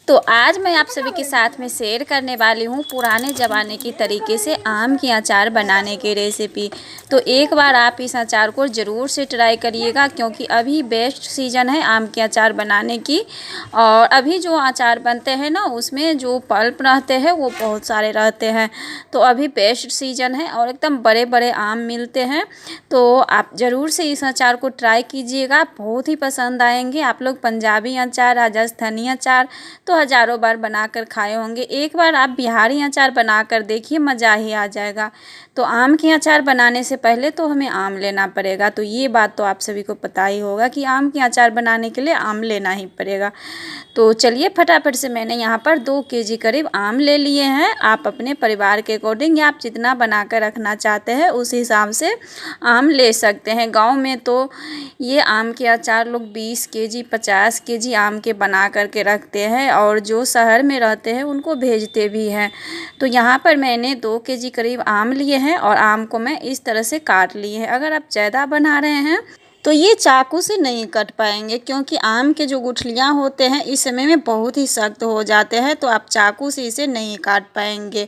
तो आज मैं आप सभी के साथ में शेयर करने वाली हूँ पुराने ज़माने की तरीके से आम की अचार बनाने की रेसिपी। तो एक बार आप इस अचार को ज़रूर से ट्राई करिएगा, क्योंकि अभी बेस्ट सीज़न है आम के अचार बनाने की। और अभी जो अचार बनते हैं ना, उसमें जो पल्प रहते हैं वो बहुत सारे रहते हैं। तो अभी बेस्ट सीज़न है और एकदम बड़े बड़े आम मिलते हैं। तो आप ज़रूर से इस अचार को ट्राई कीजिएगा, बहुत ही पसंद आएंगे। आप लोग पंजाबी अचार, राजस्थानी अचार तो हज़ारों बार बनाकर खाए होंगे। एक बार आप बिहारी अचार बनाकर देखिए, मज़ा ही आ जाएगा। तो आम के अचार बनाने से पहले तो हमें आम लेना पड़ेगा। तो ये बात तो आप सभी को पता ही होगा कि आम के अचार बनाने के लिए आम लेना ही पड़ेगा। तो चलिए फटाफट से मैंने यहाँ पर 2 केजी करीब आम ले लिए हैं। आप अपने परिवार के अकॉर्डिंग या आप जितना बनाकर रखना चाहते हैं उस हिसाब से आम ले सकते हैं। गांव में तो ये आम के अचार लोग 20 केजी 50 केजी आम के बना करके रखते हैं, और जो शहर में रहते हैं उनको भेजते भी हैं। तो यहाँ पर मैंने 2 केजी करीब आम लिए हैं और आम को मैं इस तरह से काट लिए हैं। अगर आप ज़्यादा बना रहे हैं तो ये चाकू से नहीं कट पाएंगे, क्योंकि आम के जो गुठलियाँ होते हैं इस समय में बहुत ही सख्त हो जाते हैं। तो आप चाकू से इसे नहीं काट पाएंगे।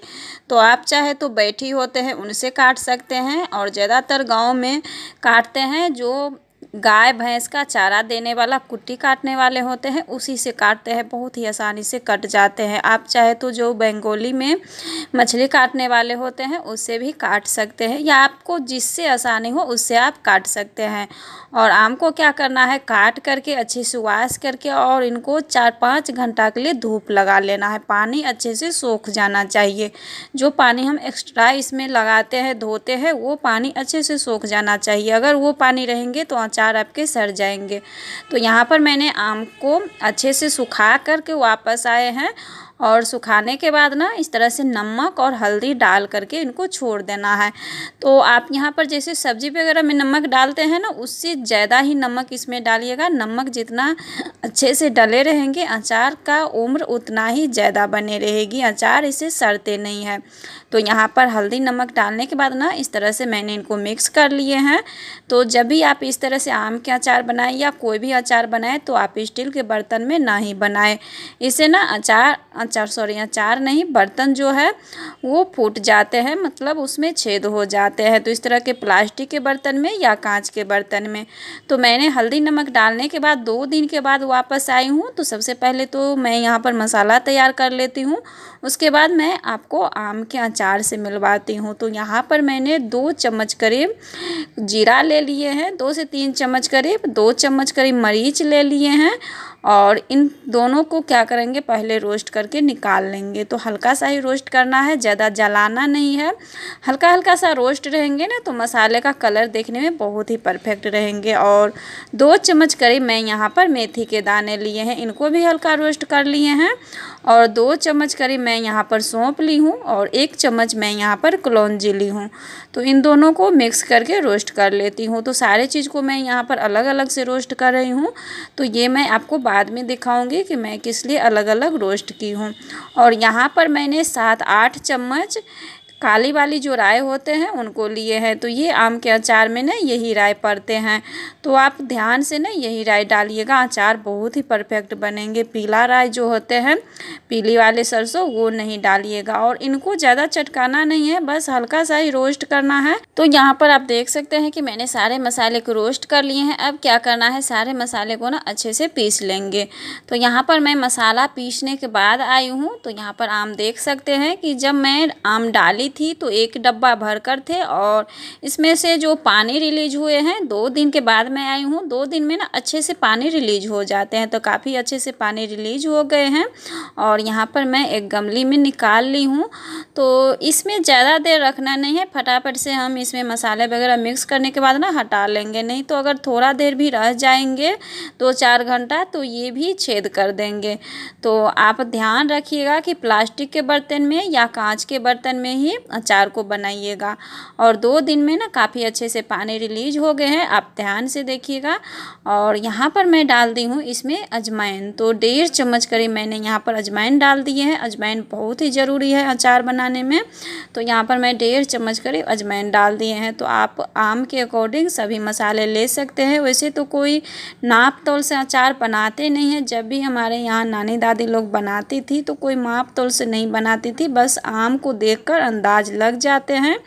तो आप चाहे तो बैठी होते हैं उनसे काट सकते हैं, और ज़्यादातर गांव में काटते हैं जो गाय भैंस का चारा देने वाला कुट्टी काटने वाले होते हैं, उसी से काटते हैं। बहुत ही आसानी से कट जाते हैं। आप चाहे तो जो बंगाली में मछली काटने वाले होते हैं उससे भी काट सकते हैं, या आपको जिससे आसानी हो उससे आप काट सकते हैं। और आम को क्या करना है, काट करके अच्छे से वॉश करके और इनको 4-5 घंटा के लिए धूप लगा लेना है। पानी अच्छे से सूख जाना चाहिए। जो पानी हम एक्स्ट्रा इसमें लगाते हैं, धोते हैं, वो पानी अच्छे से सूख जाना चाहिए। अगर वो पानी रहेंगे तो अचार आपके सड़ जाएंगे। तो यहाँ पर मैंने आम को अच्छे से सुखा करके वापस आए हैं, और सुखाने के बाद ना इस तरह से नमक और हल्दी डाल करके इनको छोड़ देना है। तो आप यहाँ पर जैसे सब्जी वगैरह में नमक डालते हैं ना, उससे ज़्यादा ही नमक इसमें डालिएगा। नमक जितना अच्छे से डले रहेंगे अचार का उम्र उतना ही ज़्यादा बने रहेगी, अचार इसे सड़ते नहीं है। तो यहाँ पर हल्दी नमक डालने के बाद ना इस तरह से मैंने इनको मिक्स कर लिए हैं। तो जब भी आप इस तरह से आम के अचार बनाएं या कोई भी अचार बनाएं तो आप स्टील के बर्तन में ना ही बनाएं। इससे ना अचार नहीं, बर्तन जो है वो फूट जाते हैं, मतलब उसमें छेद हो जाते हैं। तो इस तरह के प्लास्टिक के बर्तन में या कांच के बर्तन में। तो मैंने हल्दी नमक डालने के बाद 2 दिन के बाद वापस आई हूँ। तो सबसे पहले तो मैं यहाँ पर मसाला तैयार कर लेती हूँ, उसके बाद मैं आपको आम के अचार से मिलवाती हूँ। तो यहाँ पर मैंने 2 चम्मच करीब जीरा ले लिए हैं, 2 से 3 चम्मच करीब, 2 चम्मच करीब मरीच ले लिए हैं। और इन दोनों को क्या करेंगे, पहले रोस्ट करके निकाल लेंगे। तो हल्का सा ही रोस्ट करना है, ज़्यादा जलाना नहीं है। हल्का हल्का सा रोस्ट रहेंगे ना तो मसाले का कलर देखने में बहुत ही परफेक्ट रहेंगे। और 2 चम्मच करीब मैं यहाँ पर मेथी के दाने लिए हैं, इनको भी हल्का रोस्ट कर लिए हैं। और 2 चम्मच करीब मैं यहाँ पर सौंफ ली हूँ, और 1 चम्मच मैं यहाँ पर कलौंजी ली हूँ। तो इन दोनों को मिक्स करके रोस्ट कर लेती हूँ। तो सारे चीज़ को मैं यहाँ पर अलग अलग से रोस्ट कर रही हूँ। तो ये मैं आपको बाद में दिखाऊंगी कि मैं किस लिए अलग अलग रोस्ट की हूँ। और यहाँ पर मैंने 7-8 चम्मच काली वाली जो राई होते हैं उनको लिए हैं। तो ये आम के अचार में ना यही राई पड़ते हैं, तो आप ध्यान से ना यही राई डालिएगा, अचार बहुत ही परफेक्ट बनेंगे। पीला राई जो होते हैं, पीली वाले सरसों, वो नहीं डालिएगा। और इनको ज़्यादा चटकाना नहीं है, बस हल्का सा ही रोस्ट करना है। तो यहाँ पर आप देख सकते हैं कि मैंने सारे मसाले को रोस्ट कर लिए हैं। अब क्या करना है, सारे मसाले को ना अच्छे से पीस लेंगे। तो यहाँ पर मैं मसाला पीसने के बाद आई हूँ। तो यहाँ पर आम देख सकते हैं कि जब मैं आम डाली थी तो 1 डब्बा भर कर थे, और इसमें से जो पानी रिलीज हुए हैं 2 दिन के बाद मैं आई हूँ। 2 दिन में ना अच्छे से पानी रिलीज हो जाते हैं, तो काफ़ी अच्छे से पानी रिलीज हो गए हैं। और यहाँ पर मैं एक गमली में निकाल ली हूँ। तो इसमें ज़्यादा देर रखना नहीं है, फटाफट से हम इसमें मसाले वगैरह मिक्स करने के बाद ना हटा लेंगे। नहीं तो अगर थोड़ा देर भी रह जाएंगे 2-4 घंटा तो ये भी छेद कर देंगे। तो आप ध्यान रखिएगा कि प्लास्टिक के बर्तन में या कांच के बर्तन में ही अचार को बनाइएगा। और 2 दिन में ना काफ़ी अच्छे से पानी रिलीज हो गए हैं, आप ध्यान से देखिएगा। और यहाँ पर मैं डाल दी हूँ इसमें अजवाइन, तो 1.5 चम्मच करीब मैंने यहाँ पर अजवाइन डाल दिए हैं। अजवाइन बहुत ही ज़रूरी है अचार बनाने में, तो यहाँ पर मैं 1.5 चम्मच करीब अजवाइन डाल दिए हैं। तो आप आम के अकॉर्डिंग सभी मसाले ले सकते हैं। वैसे तो कोई नाप तोल से अचार बनाते नहीं है, जब भी हमारे यहाँ नानी दादी लोग बनाती थी तो कोई माप तोल से नहीं बनाती थी, बस आम को देखकर अंदाज लग जाते हैं।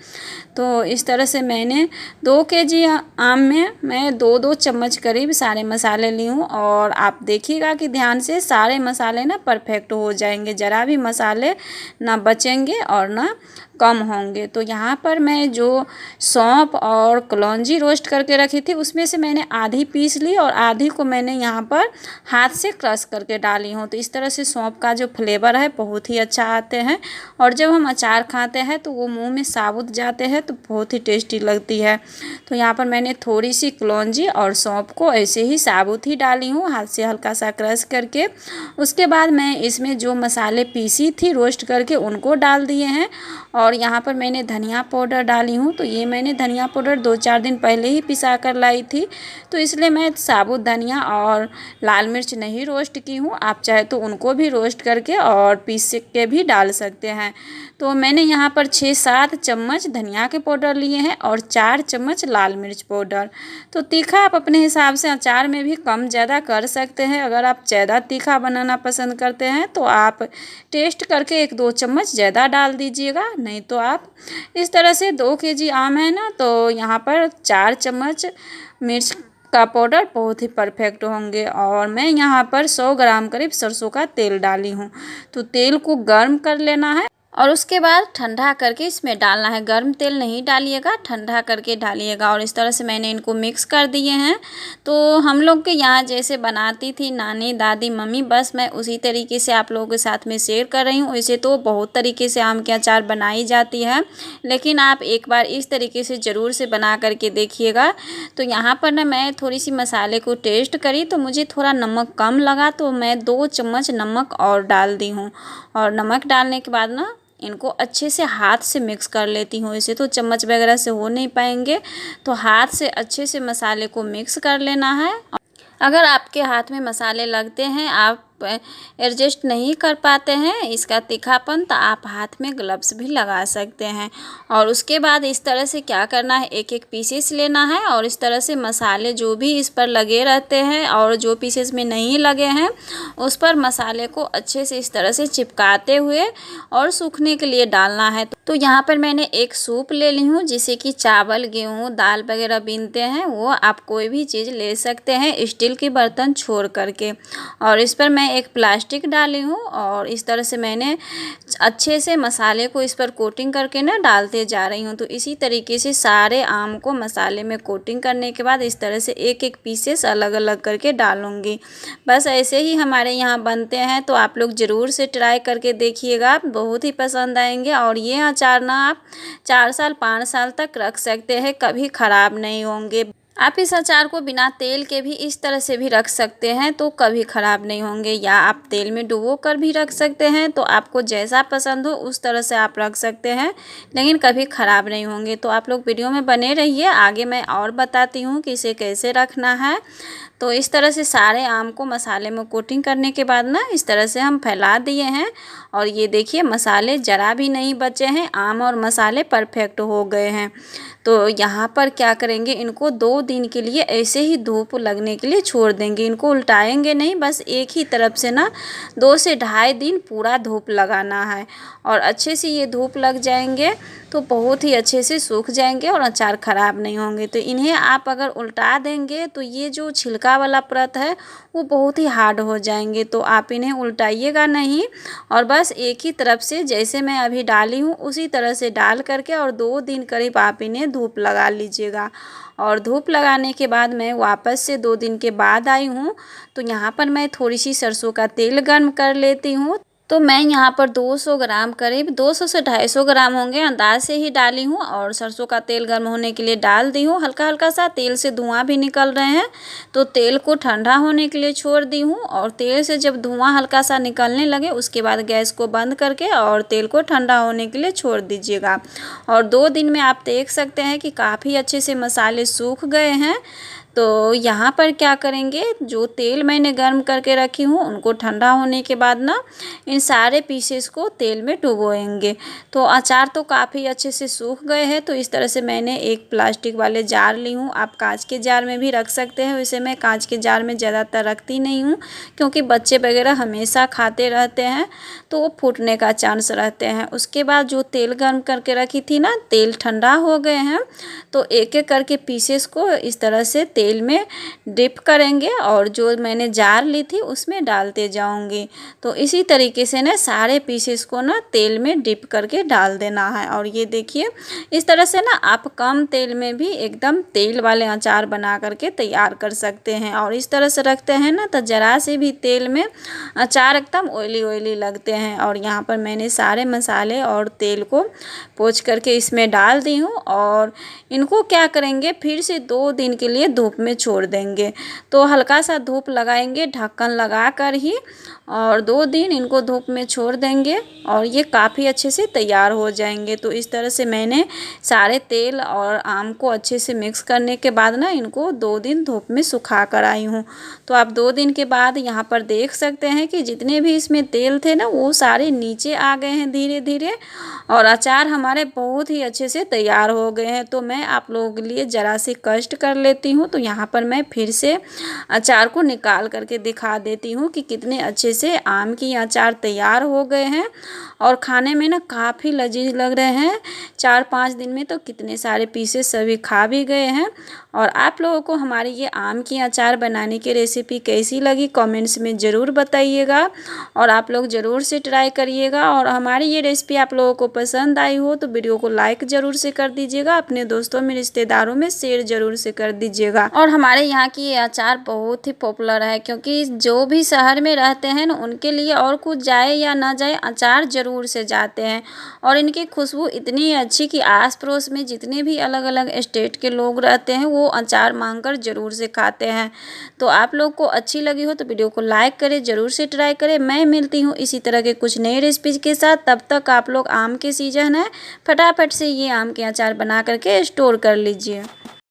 तो इस तरह से मैंने 2 केजी आम में मैं 2-2 चम्मच करीब सारे मसाले ली हूँ। और आप देखिएगा कि ध्यान से सारे मसाले ना परफेक्ट हो जाएंगे, ज़रा भी मसाले ना बचेंगे और ना कम होंगे। तो यहाँ पर मैं जो सौंफ और कलौंजी रोस्ट करके रखी थी उसमें से मैंने आधी पीस ली और आधी को मैंने यहाँ पर हाथ से क्रश करके डाली हूँ। तो इस तरह से सौंफ का जो फ्लेवर है बहुत ही अच्छा आते हैं, और जब हम अचार खाते हैं तो वो मुंह में साबुत जाते हैं तो बहुत ही टेस्टी लगती है। तो यहाँ पर मैंने थोड़ी सी कलौंजी और सौंफ को ऐसे ही साबुत ही डाली हूँ, हाथ से हल्का सा क्रश करके। उसके बाद मैं इसमें जो मसाले पीसी थी रोस्ट करके उनको डाल दिए हैं। और यहाँ पर मैंने धनिया पाउडर डाली हूँ, तो ये मैंने धनिया पाउडर 2-4 दिन पहले ही पिसा कर लाई थी, तो इसलिए मैं साबुत धनिया और लाल मिर्च नहीं रोस्ट की हूँ। आप चाहे तो उनको भी रोस्ट करके और पीस के भी डाल सकते हैं। तो मैंने यहाँ पर 6-7 चम्मच धनिया के पाउडर लिए हैं और 4 चम्मच लाल मिर्च पाउडर। तो तीखा आप अपने हिसाब से अचार में भी कम ज़्यादा कर सकते हैं। अगर आप ज़्यादा तीखा बनाना पसंद करते हैं तो आप टेस्ट करके 1-2 चम्मच ज़्यादा डाल दीजिएगा, नहीं तो आप इस तरह से 2 केजी आम है ना, तो यहाँ पर 4 चम्मच मिर्च का पाउडर बहुत ही परफेक्ट होंगे। और मैं यहाँ पर 100 ग्राम करीब सरसों का तेल डाली हूँ। तो तेल को गर्म कर लेना है और उसके बाद ठंडा करके इसमें डालना है। गर्म तेल नहीं डालिएगा, ठंडा करके डालिएगा। और इस तरह से मैंने इनको मिक्स कर दिए हैं। तो हम लोग के यहाँ जैसे बनाती थी नानी दादी मम्मी, बस मैं उसी तरीके से आप लोगों के साथ में शेयर कर रही हूँ। वैसे तो बहुत तरीके से आम के अचार बनाई जाती है, लेकिन आप एक बार इस तरीके से ज़रूर से बना करके देखिएगा। तो यहाँ पर ना मैं थोड़ी सी मसाले को टेस्ट करी तो मुझे थोड़ा नमक कम लगा, तो मैं 2 चम्मच नमक और डाल दी हूँ। और नमक डालने के बाद ना इनको अच्छे से हाथ से मिक्स कर लेती हूँ। इसे तो चम्मच वगैरह से हो नहीं पाएंगे, तो हाथ से अच्छे से मसाले को मिक्स कर लेना है। अगर आपके हाथ में मसाले लगते हैं, आप एडजस्ट नहीं कर पाते हैं इसका तीखापन, तो आप हाथ में ग्लव्स भी लगा सकते हैं। और उसके बाद इस तरह से क्या करना है, एक एक पीसेस लेना है और इस तरह से मसाले जो भी इस पर लगे रहते हैं और जो पीसेस में नहीं लगे हैं उस पर मसाले को अच्छे से इस तरह से चिपकाते हुए और सूखने के लिए डालना है। तो यहाँ पर मैंने एक सूप ले ली हूँ, जिसे कि चावल गेहूँ दाल वगैरह बीनते हैं, वो आप कोई भी चीज़ ले सकते हैं स्टील के बर्तन छोड़ करके। और इस पर मैं एक प्लास्टिक डाली हूँ और इस तरह से मैंने अच्छे से मसाले को इस पर कोटिंग करके ना डालते जा रही हूँ। तो इसी तरीके से सारे आम को मसाले में कोटिंग करने के बाद इस तरह से एक एक पीसेस अलग अलग करके डालूँगी। बस ऐसे ही हमारे यहाँ बनते हैं, तो आप लोग ज़रूर से ट्राई करके देखिएगा, बहुत ही पसंद आएंगे। और ये अचार ना आप 4 साल 5 साल तक रख सकते हैं, कभी ख़राब नहीं होंगे। आप इस अचार को बिना तेल के भी इस तरह से भी रख सकते हैं तो कभी ख़राब नहीं होंगे, या आप तेल में डुबो कर भी रख सकते हैं। तो आपको जैसा पसंद हो उस तरह से आप रख सकते हैं, लेकिन कभी ख़राब नहीं होंगे। तो आप लोग वीडियो में बने रहिए, आगे मैं और बताती हूँ कि इसे कैसे रखना है। तो इस तरह से सारे आम को मसाले में कोटिंग करने के बाद ना इस तरह से हम फैला दिए हैं। और ये देखिए मसाले ज़रा भी नहीं बचे हैं, आम और मसाले परफेक्ट हो गए हैं। तो यहाँ पर क्या करेंगे, इनको 2 दिन के लिए ऐसे ही धूप लगने के लिए छोड़ देंगे। इनको उल्टाएंगे नहीं, बस एक ही तरफ से ना 2 से ढाई दिन पूरा धूप लगाना है। और अच्छे से ये धूप लग जाएंगे तो बहुत ही अच्छे से सूख जाएंगे और अचार ख़राब नहीं होंगे। तो इन्हें आप अगर उल्टा देंगे तो ये जो छिलका वाला परत है वो बहुत ही हार्ड हो जाएंगे। तो आप इन्हें उल्टाइएगा नहीं, और बस एक ही तरफ से जैसे मैं अभी डाली हूँ उसी तरह से डाल करके और 2 दिन करीब आप इन्हें धूप लगा लीजिएगा। और धूप लगाने के बाद मैं वापस से 2 दिन के बाद आई हूँ। तो यहाँ पर मैं थोड़ी सी सरसों का तेल गर्म कर लेती हूँ। तो मैं यहाँ पर 200 ग्राम करीब 200 से 250 ग्राम होंगे अंदाज से ही डाली हूँ और सरसों का तेल गर्म होने के लिए डाल दी हूँ। हल्का हल्का सा तेल से धुआं भी निकल रहे हैं, तो तेल को ठंडा होने के लिए छोड़ दी हूँ। और तेल से जब धुआं हल्का सा निकलने लगे उसके बाद गैस को बंद करके और तेल को ठंडा होने के लिए छोड़ दीजिएगा। और 2 दिन में आप देख सकते हैं कि काफ़ी अच्छे से मसाले सूख गए हैं। तो यहाँ पर क्या करेंगे, जो तेल मैंने गर्म करके रखी हूँ उनको ठंडा होने के बाद ना इन सारे पीसेस को तेल में डुबोएंगे। तो अचार तो काफ़ी अच्छे से सूख गए हैं। तो इस तरह से मैंने एक प्लास्टिक वाले जार ली हूँ, आप कांच के जार में भी रख सकते हैं। वैसे मैं कांच के जार में ज़्यादातर रखती नहीं हूँ क्योंकि बच्चे वगैरह हमेशा खाते रहते हैं तो वो फूटने का चांस रहते हैं। उसके बाद जो तेल गर्म करके रखी थी ना, तेल ठंडा हो गए हैं तो एक एक करके पीसेस को इस तरह से तेल में डिप करेंगे और जो मैंने जार ली थी उसमें डालते जाऊंगी। तो इसी तरीके से ना सारे पीसेस को ना तेल में डिप करके डाल देना है। और ये देखिए इस तरह से ना आप कम तेल में भी एकदम तेल वाले अचार बना करके तैयार कर सकते हैं। और इस तरह से रखते हैं ना तो ज़रा से भी तेल में अचार एकदम ऑयली ऑयली लगते हैं। और यहाँ पर मैंने सारे मसाले और तेल को पोंछ करके इसमें डाल दी हूँ और इनको क्या करेंगे, फिर से 2 दिन के लिए धूप में छोड़ देंगे। तो हल्का सा धूप लगाएंगे ढक्कन लगा कर ही और 2 दिन इनको धूप में छोड़ देंगे और ये काफ़ी अच्छे से तैयार हो जाएंगे। तो इस तरह से मैंने सारे तेल और आम को अच्छे से मिक्स करने के बाद ना इनको 2 दिन धूप में सुखा कर आई हूँ। तो आप 2 दिन के बाद यहाँ पर देख सकते हैं कि जितने भी इसमें तेल थे ना वो सारे नीचे आ गए हैं धीरे धीरे और अचार हमारे बहुत ही अच्छे से तैयार हो गए हैं। तो मैं आप लोगों के लिए ज़रा सी कष्ट कर लेती हूँ। तो यहाँ पर मैं फिर से अचार को निकाल करके दिखा देती हूँ कि कितने अच्छे से आम की अचार तैयार हो गए हैं और खाने में ना काफ़ी लजीज लग रहे हैं। 4-5 दिन में तो कितने सारे पीसेस सभी खा भी गए हैं। और आप लोगों को हमारी ये आम की अचार बनाने की रेसिपी कैसी लगी कमेंट्स में ज़रूर बताइएगा और आप लोग ज़रूर से ट्राई करिएगा। और हमारी ये रेसिपी आप लोगों को पसंद आई हो तो वीडियो को लाइक ज़रूर से कर दीजिएगा, अपने दोस्तों में रिश्तेदारों में शेयर ज़रूर से कर दीजिएगा। और हमारे यहाँ की ये अचार बहुत ही पॉपुलर है क्योंकि जो भी शहर में रहते हैं ना उनके लिए और कुछ जाए या ना जाए अचार ज़रूर से जाते हैं। और इनकी खुशबू इतनी अच्छी कि आस पड़ोस में जितने भी अलग अलग स्टेट के लोग रहते हैं वो अचार मांगकर ज़रूर से खाते हैं। तो आप लोग को अच्छी लगी हो तो वीडियो को लाइक करें, ज़रूर से ट्राई करें। मैं मिलती हूँ इसी तरह के कुछ नए रेसिपीज़ के साथ। तब तक आप लोग, आम के सीजन है, फटाफट से ये आम के अचार बना करके स्टोर कर लीजिए।